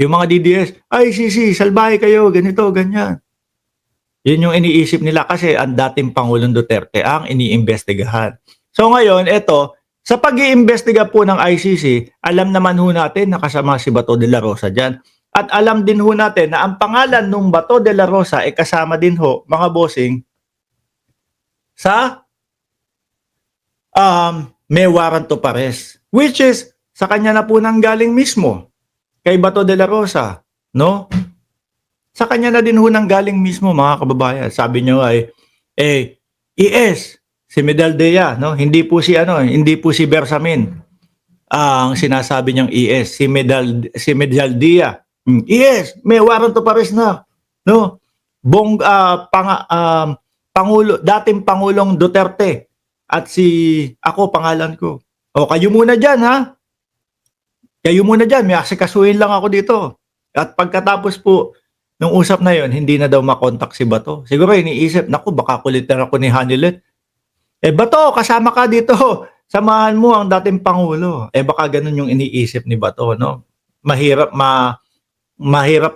Yung mga DDS, ICC, salbahe kayo, ganito, ganyan. Yun yung iniisip nila kasi ang dating Pangulong Duterte ang iniimbestigahan. So ngayon, eto, sa pag-iimbestiga po ng ICC, alam naman ho natin na kasama si Bato de la Rosa dyan. At alam din ho natin na ang pangalan ng Bato de la Rosa ay kasama din ho, mga bossing, sa may warrant of arrest. Which is, sa kanya na po nang galing mismo, kay Bato de la Rosa. No? Sa kanya na din ho nang galing mismo, mga kababayan. Sabi niyo ay, ES, si Medaldea, no? Hindi po si Bersamin. Ang sinasabi niyang ES, si Medaldea. ES, may warrant of arrest na, no? Dating Pangulong Duterte at ako pangalan ko. O kayo muna diyan, ha? Kayo muna diyan, may asikasuhin lang ako dito. At pagkatapos po nung usap na yon, hindi na daw makontak si Bato. Siguro iniisip, naku, baka kulitan ako ni Hanilet. Bato, kasama ka dito. Samahan mo ang dating Pangulo. Baka ganun yung iniisip ni Bato, no? Mahirap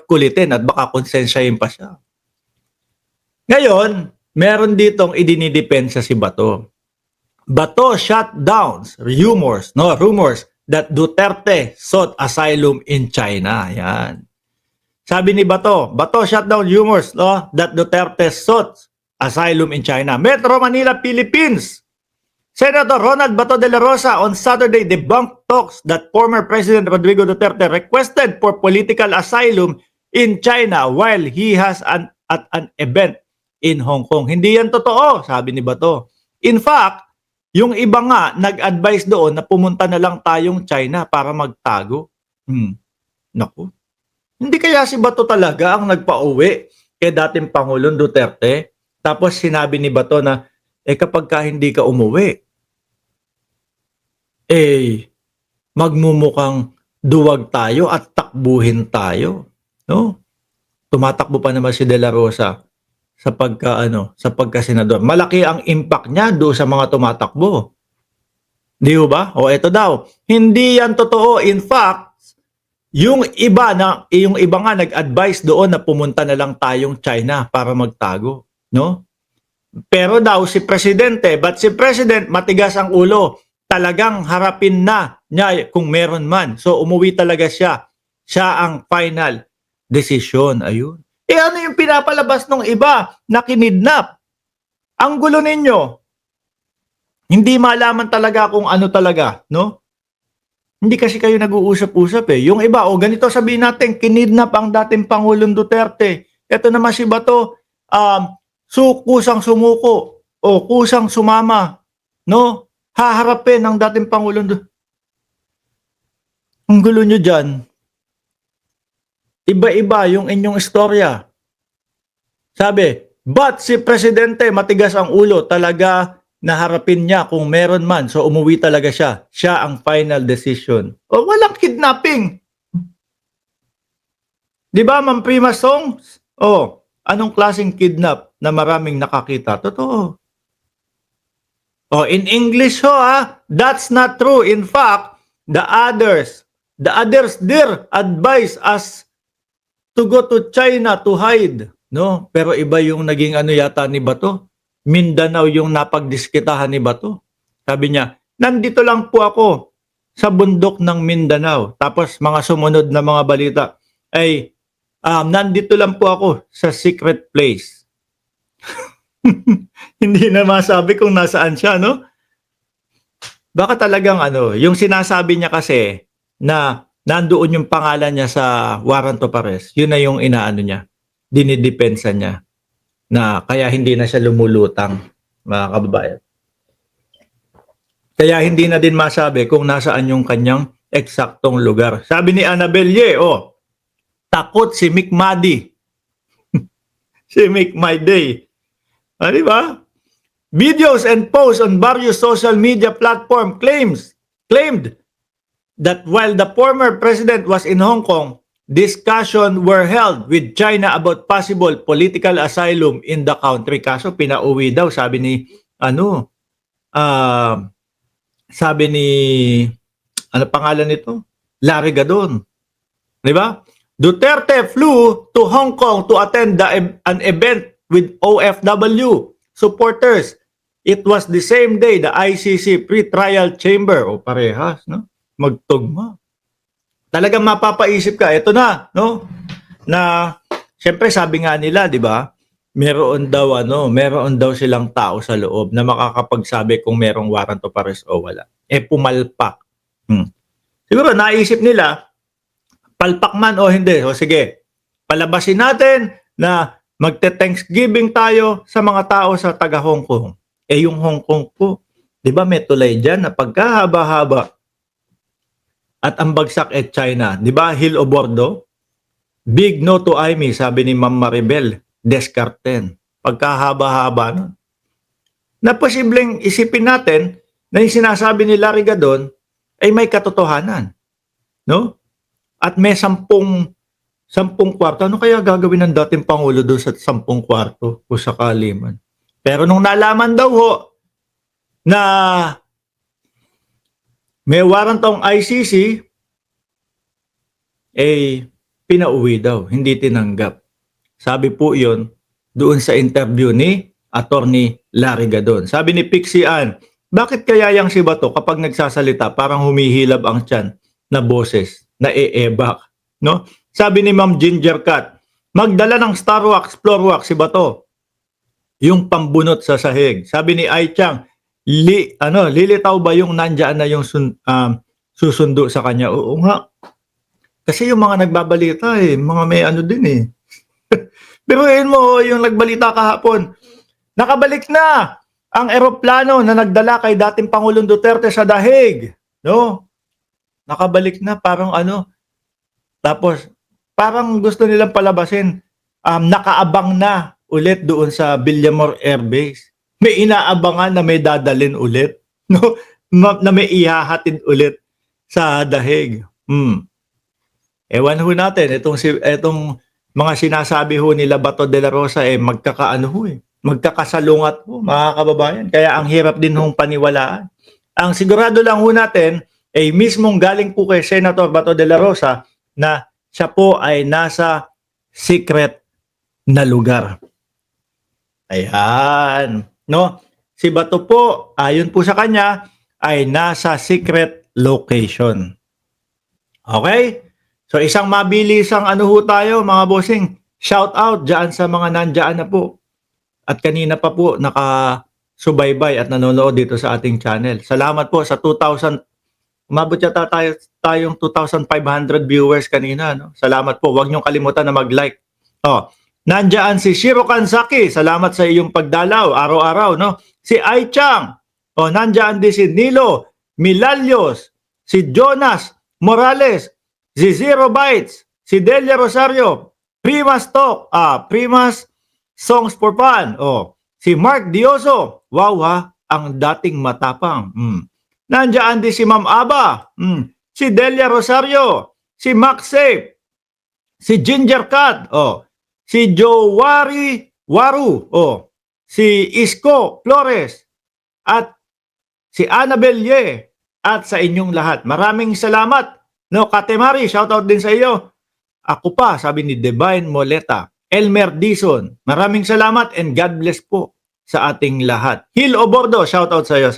kulitin at baka konsensyahin pa siya. Ngayon, meron ditong idinidepensa si Bato. Bato shut down rumors that Duterte sought asylum in China. Yan. Sabi ni Bato shut down rumors that Duterte sought asylum in China. Metro Manila, Philippines. Senator Ronald Bato de la Rosa on Saturday debunked talks that former President Rodrigo Duterte requested for political asylum in China while he has at an event in Hong Kong. Hindi yan totoo, sabi ni Bato. In fact, yung iba nga nag-advise doon na pumunta na lang tayong China para magtago. Naku. Hindi kaya si Bato talaga ang nagpa-uwi kay dating Pangulong Duterte? Tapos sinabi ni Bato na, kapag ka hindi ka umuwi, magmumukhang duwag tayo at takbuhin tayo. No? Tumatakbo pa naman si De La Rosa sa pagka-senador. Malaki ang impact niya doon sa mga tumatakbo. Di ba? O ito daw, hindi yan totoo. In fact, yung iba nga nag-advise doon na pumunta na lang tayong China para magtago, no? Pero daw si Presidente, si President matigas ang ulo. Talagang harapin na niya kung meron man. So umuwi talaga siya. Siya ang final decision. Ayun. Ano yung pinapalabas ng iba na kinidnap? Ang gulo ninyo. Hindi malaman talaga kung ano talaga, no? Hindi kasi kayo nag-uusap-usap eh. Yung iba, ganito sabihin natin, kinidnap ang dating Pangulong Duterte. Ito naman si Bato, kusang sumuko o kusang sumama, no? Haharapin ang dating Pangulong Duterte. Ang gulo nyo dyan. Iba-iba yung inyong istorya. Sabi, but si Presidente matigas ang ulo, talaga naharapin niya kung meron man. So umuwi talaga siya. Siya ang final decision. Walang kidnapping. Di ba, Ma'am Prima Songs? Anong klaseng kidnap na maraming nakakita? Totoo. In English that's not true. In fact, the others there advise us to go to China to hide. No? Pero iba yung naging yata ni Bato. Mindanao yung napagdiskitahan ni Bato. Sabi niya, nandito lang po ako sa bundok ng Mindanao. Tapos mga sumunod na mga balita ay nandito lang po ako sa secret place. Hindi na masabi kung nasaan siya, no? Baka talagang yung sinasabi niya kasi na nandoon yung pangalan niya sa warrant of arrest, yun na yung inaano niya, dinidepensa niya. Na kaya hindi na siya lumulutang, mga kababayan. Kaya hindi na din masabi kung nasaan yung kanyang eksaktong lugar. Sabi ni Annabel Ye, takot si Mick Madi. Si Mick My Day. Di ba? Videos and posts on various social media platform claimed that while the former president was in Hong Kong, discussion were held with China about possible political asylum in the country. Kaso pinauwi daw, sabi ni pangalan nito? Larry Gadon. Di ba? Duterte flew to Hong Kong to attend an event with OFW supporters. It was the same day the ICC pre-trial chamber, o parehas, no? Magtugma. Talagang mapapaisip ka, ito na, no? Na, syempre sabi nga nila, di ba? Meron daw silang tao sa loob na makakapagsabi kung merong warrant of arrest o wala. Pumalpak. Siguro naisip nila, palpak man o hindi. O sige, palabasin natin na magte-Thanksgiving tayo sa mga tao sa taga Hong Kong. Yung Hong Kong po, di ba may tulay dyan na pagkahaba-haba at ang bagsak China. Di ba, Hill o Bordo? Big no to IME, sabi ni Ma'am Maribel Descartes. Pagkahaba-haba nun. Na posibleng isipin natin na yung sinasabi ni Larry Gadon ay may katotohanan. No? At may 10 kwarto. Ano kaya gagawin ng dating Pangulo doon sa 10 kwarto kung sakali man? Pero nung nalaman daw ho na may warrant ang ICC, pinauwi daw, hindi tinanggap. Sabi po yon doon sa interview ni Attorney Larry Gadon. Sabi ni Pixie Ann, bakit kaya yang si Bato kapag nagsasalita parang humihilab ang tiyan na boses, na eebak? No? Sabi ni Ma'am Ginger Cat, magdala ng star wax, floor wax si Bato. Yung pambunot sa sahig. Sabi ni Ai Chang, lilitaw ba yung nandyan na yung susundo sa kanya? Oo nga. Kasi yung mga nagbabalita mga may din Biruin mo yung nagbalita kahapon. Nakabalik na ang eroplano na nagdala kay dating Pangulong Duterte sa Dahig. No? Nakabalik na parang Tapos parang gusto nilang palabasin. Nakaabang na ulit doon sa Villamor Air Base. May inaabangan na may dadalin ulit. No? Na may ihahatid ulit sa Dahig. Ewan ho natin, itong mga sinasabi ho nila Bato de la Rosa magkakasalungat ho, mga kababayan. Kaya ang hirap din hong paniwalaan. Ang sigurado lang ho natin mismong galing po kay Senator Bato de la Rosa na siya po ay nasa secret na lugar. Ayan. No? Si Bato po, ayon po sa kanya, ay nasa secret location. Okay? So isang mabilisang ho tayo mga bossing. Shout out dyan sa mga nandyan na po. At kanina pa po nakasubaybay at nanonood dito sa ating channel. Salamat po sa 2,000. Umabot yata tayong 2,500 viewers kanina. No? Salamat po. Huwag niyong kalimutan na mag-like. Nandyan si Shiro Kansaki. Salamat sa iyong pagdalaw araw-araw. No? Si Ai Chang. Nandyan din si Nilo Milalios. Si Jonas Morales. Si Zero Bytes, si Delia Rosario, Primas Talk, Primas Songs for Fun, si Mark Dioso, wow ang dating matapang. Nandiyan din si Ma'am Aba, si Delia Rosario, si Max Safe, si Ginger Cat, si Jowari Waru, si Isko Flores, at si Annabel Ye, at sa inyong lahat. Maraming salamat. No, Katemari, shoutout din sa iyo. Ako pa, sabi ni Divine Moleta. Elmer Dison, maraming salamat and God bless po sa ating lahat. Hill o Bordo, shoutout sa iyo.